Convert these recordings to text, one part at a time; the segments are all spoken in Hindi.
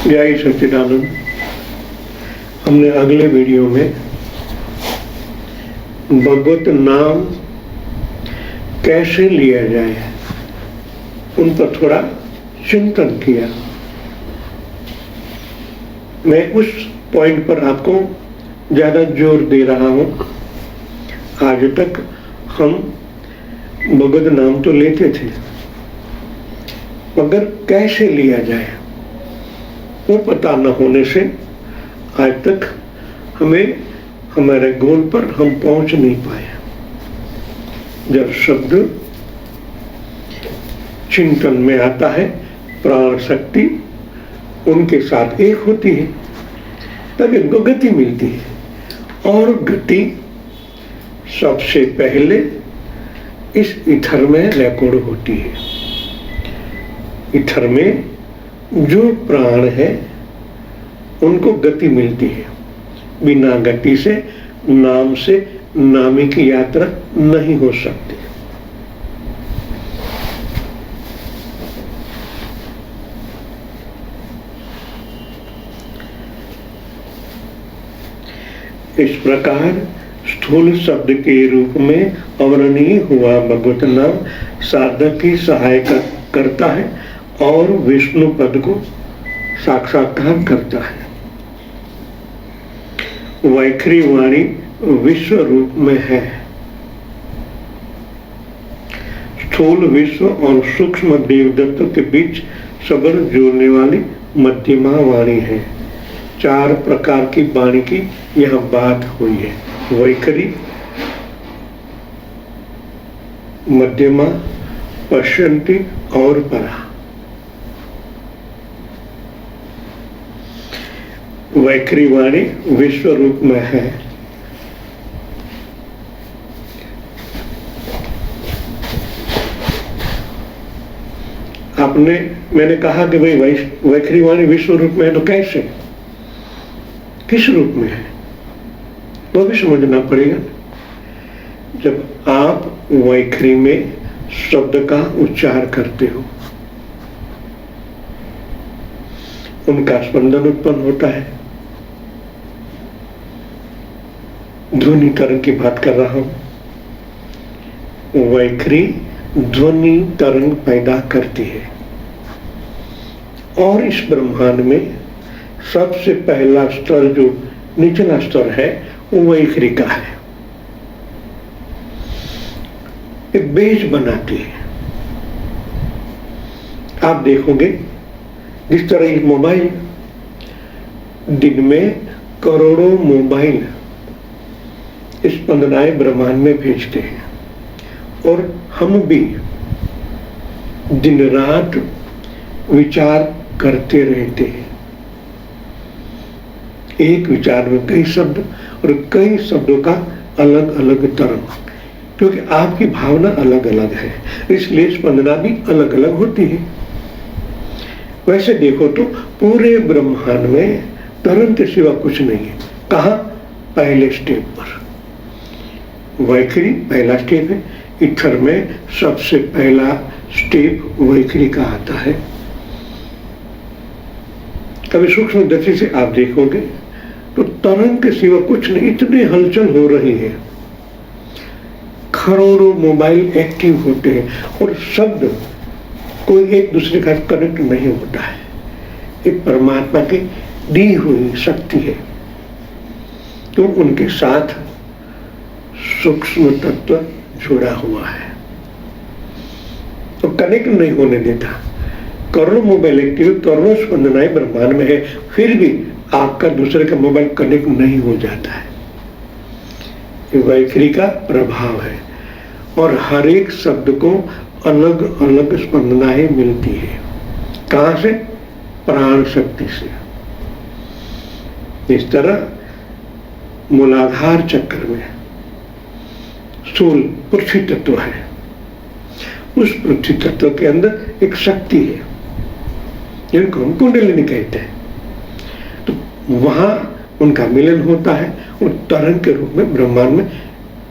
जय सच्चिदानंद। हमने अगले वीडियो में भगवत नाम कैसे लिया जाए उन पर थोड़ा चिंतन किया। मैं उस पॉइंट पर आपको ज़्यादा जोर दे रहा हूँ। आज तक हम भगवत नाम तो लेते थे, मगर कैसे लिया जाए वो पता न होने से आज तक हमें हमारे गोल पर हम पहुंच नहीं पाए। जब शब्द चिंतन में आता है, प्राण शक्ति उनके साथ एक होती है, तब इनको गति मिलती है। और गति सबसे पहले इस ईथर में रिकॉर्ड होती है। ईथर में जो प्राण है उनको गति मिलती है। बिना गति से नाम से नामी की यात्रा नहीं हो सकती। इस प्रकार स्थूल शब्द के रूप में अवर्णनीय हुआ भगवत नाम साधक की सहायता करता है और विष्णु पद को साक्षात्कार करता है। वैखरी वाणी विश्व रूप में है। स्थूल विश्व और सूक्ष्म देवदत्त के बीच सबर जोड़ने वाली मध्यमा वाणी है। 4 प्रकार की वाणी की यह बात हुई है। वैखरी, मध्यमा, पश्यन्ति और परा। वैखरी वाणी विश्व रूप में है। मैंने कहा कि भाई वैखरी वाणी विश्व रूप में है, तो कैसे, किस रूप में है, वो भी समझना पड़ेगा। जब आप वैखरी में शब्द का उच्चार करते हो, उनका स्पंदन उत्पन्न होता है। ध्वनि तरंग की बात कर रहा हूं। वैखरी ध्वनि तरंग पैदा करती है। और इस ब्रह्मांड में सबसे पहला स्तर, जो निचला स्तर है, वो वैखरी का है। एक बेस बनाती है। आप देखोगे जिस तरह ये मोबाइल, दिन में करोड़ों मोबाइल स्पंदनाएं ब्रह्मांड में भेजते हैं, और हम भी दिन रात विचार करते रहते हैं। एक विचार में कई शब्द और कई शब्दों का अलग अलग तरंग, क्योंकि आपकी भावना अलग अलग है, इसलिए स्पंदना भी अलग अलग होती है। वैसे देखो तो पूरे ब्रह्मांड में तरंग के सिवा कुछ नहीं है। कहाँ? पहले स्टेप पर। वैखरी पहला स्टेप है। ईथर में सबसे पहला स्टेप वैखरी का आता है। कभी सूक्ष्म दृष्टि से आप देखोगे तो तरंग के सिवा कुछ नहीं, इतनी हलचल हो रही है। करोड़ों मोबाइल एक्टिव होते हैं और शब्द कोई एक दूसरे का कनेक्ट नहीं होता है। एक परमात्मा की दी हुई शक्ति है, तो उनके साथ सूक्ष्म तत्व जुड़ा हुआ है, तो कनेक्ट नहीं होने देता। करोड़ों मोबाइल एक्टिव, करोड़ों स्पंदनाएं ब्रह्मांड में है, फिर भी आपका दूसरे का मोबाइल कनेक्ट नहीं हो जाता है। ये वैखरी का प्रभाव है। और हर एक शब्द को अलग अलग स्पंदनाएं मिलती है। कहां से? प्राण शक्ति से। इस तरह मूलाधार चक्र में स्थूल पृथ्वी तत्व है। उस पृथ्वी तत्व के अंदर एक शक्ति है, जिनको हम कुंडलिनी कहते हैं। तो वहां उनका मिलन होता है और तरंग के रूप में ब्रह्मांड में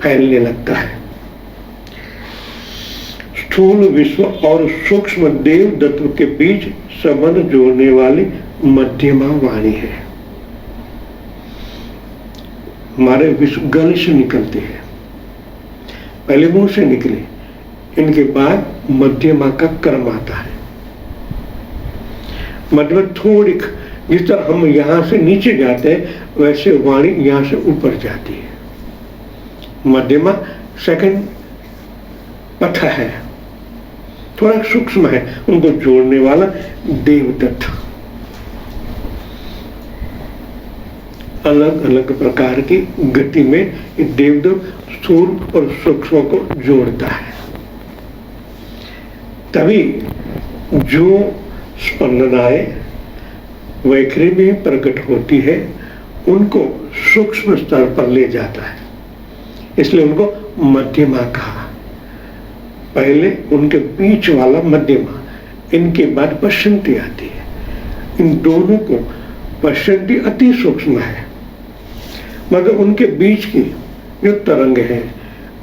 फैलने लगता है। स्थूल विश्व और सूक्ष्म देव तत्व के बीच संबंध जोड़ने वाली मध्यमा वाणी है। हमारे विश्व गले से निकलते हैं, पहले मुंह से निकले, इनके बाद मध्यमा का कर्म आता है। मध्यमा थोड़ी, जिस तरह हम यहां से नीचे जाते हैं वैसे वाणी यहां से ऊपर जाती है। मध्यमा सेकंड पथ है, थोड़ा सूक्ष्म है, उनको जोड़ने वाला देवदत्त। अलग अलग प्रकार की गति में देवदत्त स्थूल और सूक्ष्म को जोड़ता है। तभी जो स्पंदनाएं वैखरी में प्रकट होती है उनको सूक्ष्म स्तर पर ले जाता है, इसलिए उनको मध्यमा कहा। पहले उनके बीच वाला मध्यमा, इनके बाद पश्चंती आती है। इन दोनों को पश्चंती अति सूक्ष्म है, मगर उनके बीच की जो तरंग है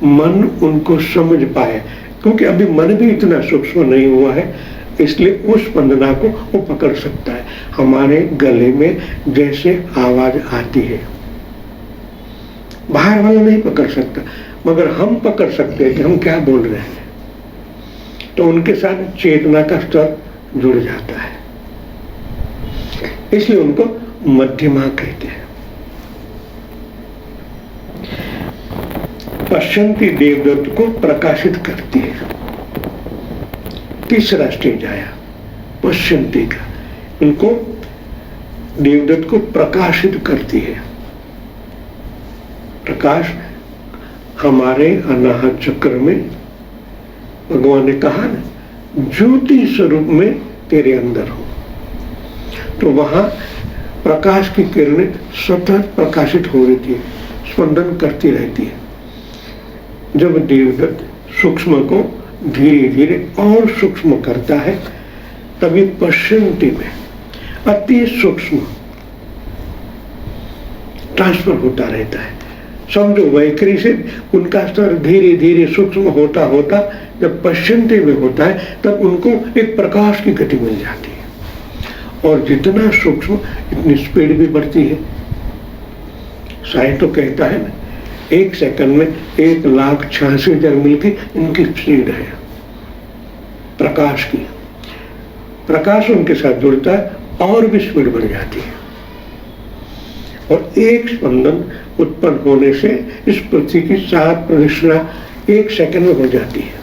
मन उनको समझ पाए, क्योंकि अभी मन भी इतना सूक्ष्म नहीं हुआ है, इसलिए उस स्पंदना को वो पकड़ सकता है। हमारे गले में जैसे आवाज आती है, बाहर वाला नहीं पकड़ सकता, मगर हम पकड़ सकते हैं कि हम क्या बोल रहे हैं, तो उनके साथ चेतना का स्तर जुड़ जाता है, इसलिए उनको मध्यमा कहते हैं। पश्चंती देवदत्त को प्रकाशित करती है। तीसरा स्टेज आया पश्चंती का, उनको देवदत्त को प्रकाशित करती है। प्रकाश हमारे अनाहत चक्र में भगवान ने कहा ना, ज्योति स्वरूप में तेरे अंदर हो, तो वहां प्रकाश की किरणें सतत प्रकाशित हो रही है, स्पंदन करती रहती है। जब देवदत्त सूक्ष्म को धीरे धीरे और सूक्ष्म करता है, तभी पश्चंती में अति सूक्ष्म ट्रांसफर होता रहता है। समझो वैखरी से उनका स्तर धीरे धीरे सूक्ष्म होता होता जब पश्चंती में होता है, तब उनको एक प्रकाश की गति मिल जाती है, और जितना सूक्ष्म इतनी स्पीड भी बढ़ती है। साइंस तो कहता है ना, 1 सेकंड में 1,86,000 मील की इनकी स्पीड है प्रकाश की। प्रकाश उनके साथ जुड़ता है और भी स्पीड बढ़ जाती है, और एक स्पंदन उत्पन्न होने से इस पृथ्वी की 7 प्रदक्षिणा 1 सेकंड में हो जाती है।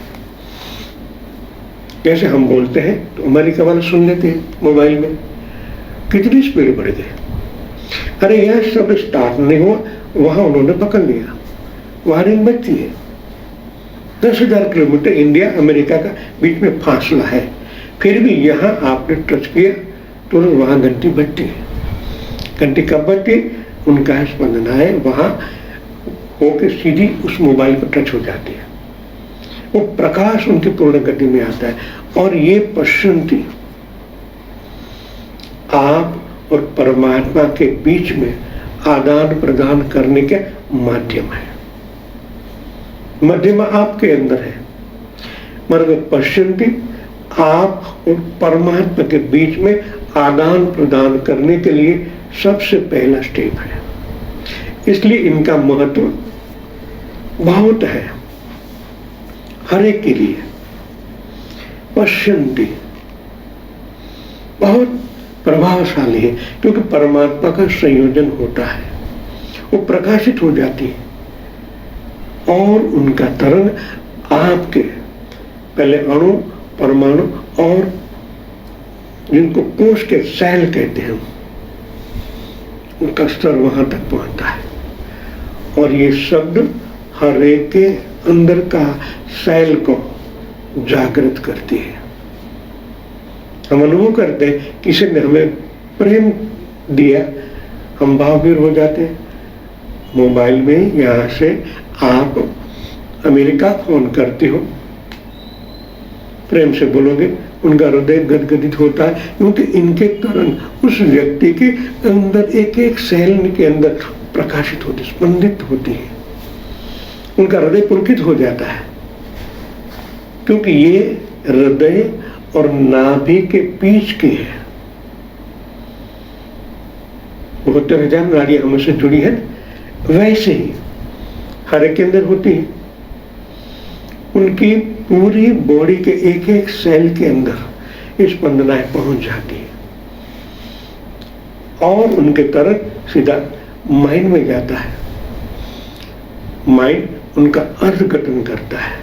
जैसे हम बोलते हैं तो अमेरिका वाले सुन लेते हैं मोबाइल में, कितनी स्पीड बढ़ गई। अरे यह सब स्टार्ट नहीं हुआ, वहां उन्होंने पकड़ लिया, वहां रिंग बजती है। 10,000 किलोमीटर इंडिया अमेरिका का बीच में फासला है, फिर भी यहाँ आपने टच किया तो वहां घंटी बजती है। घंटी कब बजती? उनका स्पंदनाएं वहां होकर सीधी उस मोबाइल पर टच हो जाती है, वो प्रकाश उनकी पूर्ण गति में आता है। और ये पश्चंती आप और परमात्मा के बीच में आदान प्रदान करने के माध्यम है। मध्यमा आपके अंदर है, मगर पश्चंती आप और परमात्मा के बीच में आदान प्रदान करने के लिए सबसे पहला स्टेप है। इसलिए इनका महत्व बहुत है हर एक के लिए। पश्चंती बहुत प्रभावशाली है, क्योंकि परमात्मा का संयोजन होता है, वो प्रकाशित हो जाती है, और उनका तरंग आपके पहले अणु, परमाणु और जिनको कोश के सेल कहते हैं, उनका स्तर वहां तक पहुंचता है। और ये शब्द हर एक के अंदर का सेल को जागृत करती है। हम अनुभव करते हैं, किसी ने हमें प्रेम दिया, हम भाववीर हो जाते हैं। मोबाइल में यहाँ से आप अमेरिका फोन करते हो, प्रेम से बोलोगे, उनका हृदय गदगदित होता है, क्योंकि इनके तरंग उस व्यक्ति के अंदर एक एक सेल के अंदर प्रकाशित होती, स्पंदित होती है, उनका हृदय पुलकित हो जाता है। क्योंकि ये हृदय और नाभि के बीच की है, 72,000 नाड़ियां हमसे जुड़ी है, वैसे ही हर एक के अंदर होती है। उनकी पूरी बॉडी के एक एक सेल के अंदर ये स्पंदनाएं पहुंच जाती है और उनके तरफ सीधा माइंड में जाता है। माइंड उनका अर्थघटन करता है,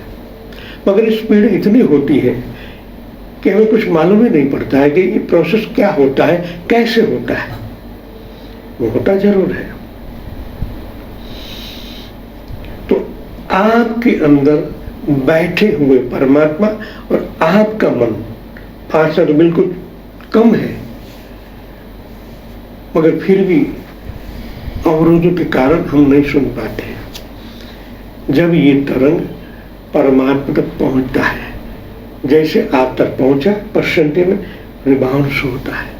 मगर स्पीड इतनी होती है कि हमें कुछ मालूम ही नहीं पड़ता है कि ये प्रोसेस क्या होता है, कैसे होता है। वो होता जरूर है। तो आपके अंदर बैठे हुए परमात्मा और आपका मन फासला तो बिल्कुल कम है, मगर फिर भी अवरोधों के कारण हम नहीं सुन पाते। जब ये तरंग परमात्मा तक पहुंचता है, जैसे आप तक पहुंचा, पश्चिंती में रिबाउंस होता है।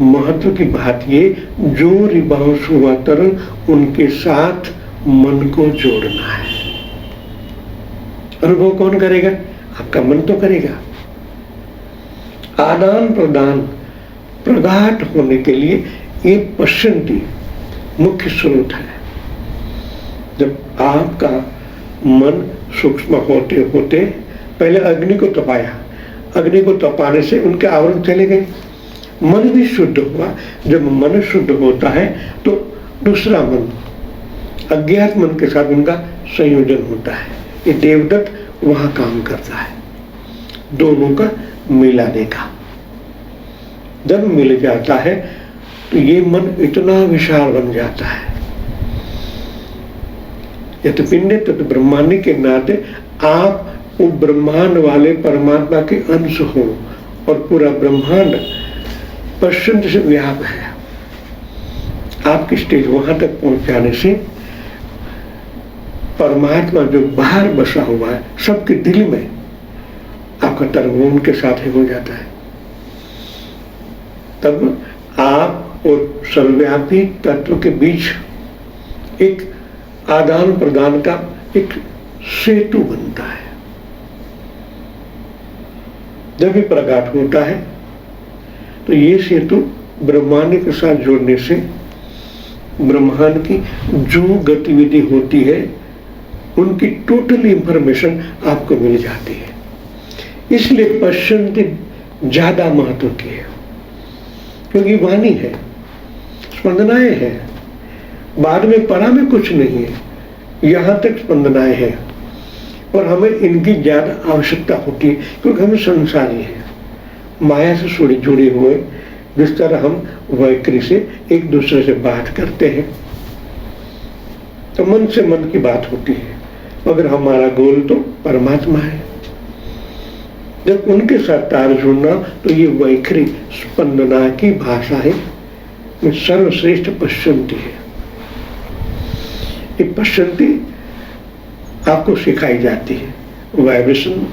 महत्व की बात ये, जो रिबाउंस हुआ तरंग उनके साथ मन को जोड़ना है। अनुभव कौन करेगा? आपका मन तो करेगा। आदान प्रदान प्रगाढ़ होने के लिए ये पश्चिंती मुख्य स्रोत है। जब आपका मन सूक्ष्म होते होते पहले अग्नि को तपाया, अग्नि को तपाने से उनके आवरण चले गए, मन भी शुद्ध हुआ। जब मन शुद्ध होता है तो दूसरा मन, अज्ञात मन के साथ उनका संयोजन होता है। ये देवदत्त वहां काम करता है, दोनों का मिलाने का। जब मिल जाता है तो ये मन इतना विशाल बन जाता है। यत पिंडे तत ब्रह्मांड के नाते आप वो ब्रह्मांड वाले परमात्मा के अंश हो और पूरा ब्रह्मांड पश्चिम से व्याप है। आपकी स्टेज वहां तक पहुंच जाने से परमात्मा जो बाहर बसा हुआ है सबके दिल में, आपका तरंग उनके साथ ही हो जाता है। तब आप और सर्वव्यापी तत्व के बीच एक आदान प्रदान का एक सेतु बनता है। जब ये प्रगाढ़ होता है तो ये सेतु ब्रह्मांड के साथ जोड़ने से ब्रह्मांड की जो गतिविधि होती है उनकी टोटल इंफॉर्मेशन आपको मिल जाती है। इसलिए पश्चिंती ज्यादा महत्व की है, क्योंकि वाणी है, स्पंदनाएं हैं। बाद में परा में कुछ नहीं है, यहां तक स्पंदनाएं हैं और हमें इनकी ज्यादा आवश्यकता होती है, क्योंकि हम संसारी हैं, माया से जुड़े हुए। जिस तरह हम वैखरी से एक दूसरे से बात करते हैं तो मन से मन की बात होती है, मगर हमारा गोल तो परमात्मा है। जब उनके साथ तार जुड़ना तो ये वैखरी स्पंदना की भाषा है, ये सर्वश्रेष्ठ पश्चिंती है। ये पश्चिंती आपको सिखाई जाती है। वाइब्रेशन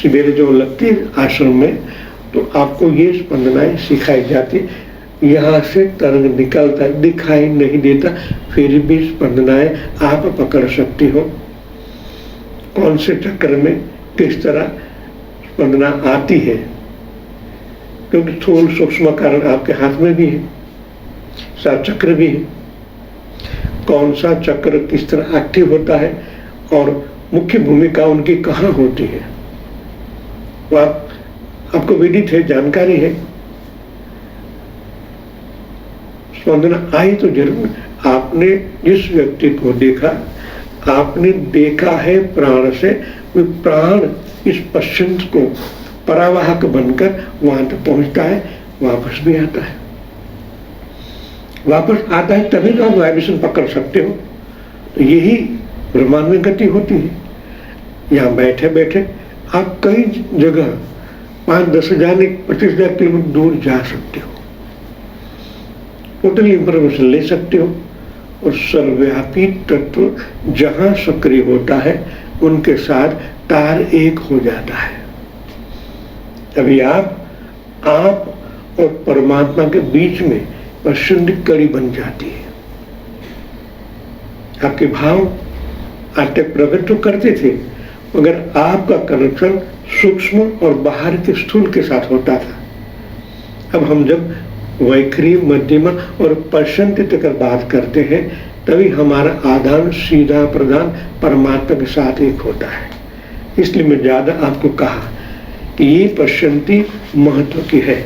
सवेरे जो लगती है आश्रम में, तो आपको ये स्पंदनाएं सिखाई जाती है। यहाँ से तरंग निकलता है, दिखाई नहीं देता, फिर भी स्पंदनाएं आप पकड़ सकती हो। कौन से चक्र में किस तरह स्पंदना आती है, क्योंकि स्थूल सूक्ष्म कारण आपके हाथ में भी है, सात चक्र भी है। कौन सा चक्र किस तरह एक्टिव होता है और मुख्य भूमिका उनकी कहाँ होती है, वो आपको विदित है, जानकारी है। स्पंदना आई तो जरूर। आपने जिस व्यक्ति को देखा, आपने देखा है प्राण से, वो प्राण इस पश्चिम को परावाहक बनकर वहां तक पहुंचता है, वापस भी आता है। वापस आता है तभी तो आप वाइब्रेशन पकड़ सकते हो। तो यही ब्रह्मांड में गति होती है। यहाँ बैठे बैठे आप कई जगह 5-10 हजार 25,000 किलोमीटर दूर जा सकते हो, टोटल इंफॉर्मेशन ले सकते हो। और सर्वव्यापी तत्व जहां सक्रिय होता है उनके साथ तार एक हो जाता है। अभी आप और परमात्मा के बीच में पश्चिंती कड़ी बन जाती है। आपके भाव आज तक प्रकट तो करते थे, मगर आपका कनेक्शन सूक्ष्म और बाहर के स्थूल के साथ होता था। अब हम जब वैखरी, मध्यमा और पश्चंती तक बात करते हैं, तभी हमारा आदान सीधा प्रदान परमात्मा के साथ एक होता है। इसलिए मैं ज्यादा आपको कहा कि ये पश्चंती महत्व की है।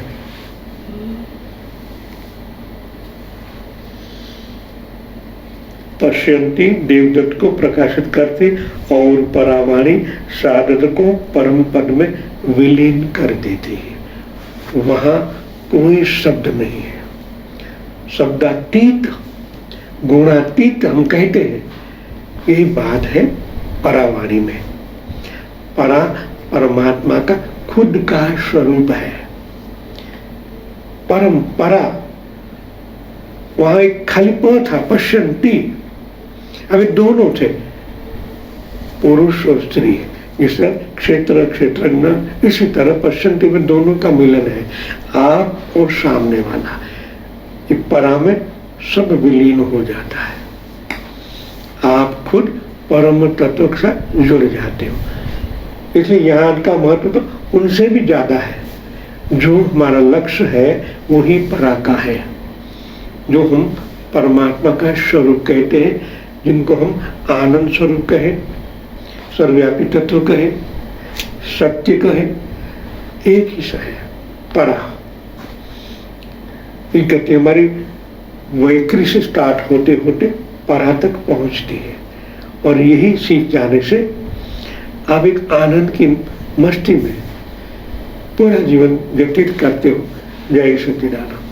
पश्यंती देवदत्त को प्रकाशित करते और परावाणी साधक को परम पद में विलीन कर देती है। वहां कोई शब्द नहीं है, शब्दातीत गुणातीत हम कहते हैं, यही बात है परावाणी में। परा परमात्मा का खुद का स्वरूप है। परम परा, वहां एक खालीपन था, पश्यंती, अभी दोनों थे, पुरुष और स्त्री। जिस तरह क्षेत्र क्षेत्रज्ञ, इसी तरह पश्चंती में दोनों का मिलन है, आप और सामने वाला। इस परा में सब विलीन हो जाता है, आप खुद परम तत्व के साथ जुड़ जाते हो। इसलिए यहाँ का महत्व तो उनसे भी ज्यादा है। जो हमारा लक्ष्य है वही परा का है, जो हम परमात्मा का स्वरूप कहते हैं, जिनको हम आनंद स्वरूप कहें, सर्वव्यापी तत्व कहें, सत्य कहें, एक ही सा है परा। ये कहते हमारी वैखरी से स्टार्ट होते होते परा तक पहुंचती है, और यही सीख जाने से आप एक आनंद की मस्ती में पूरा जीवन व्यतीत करते हो। जय सच्चिदानंद।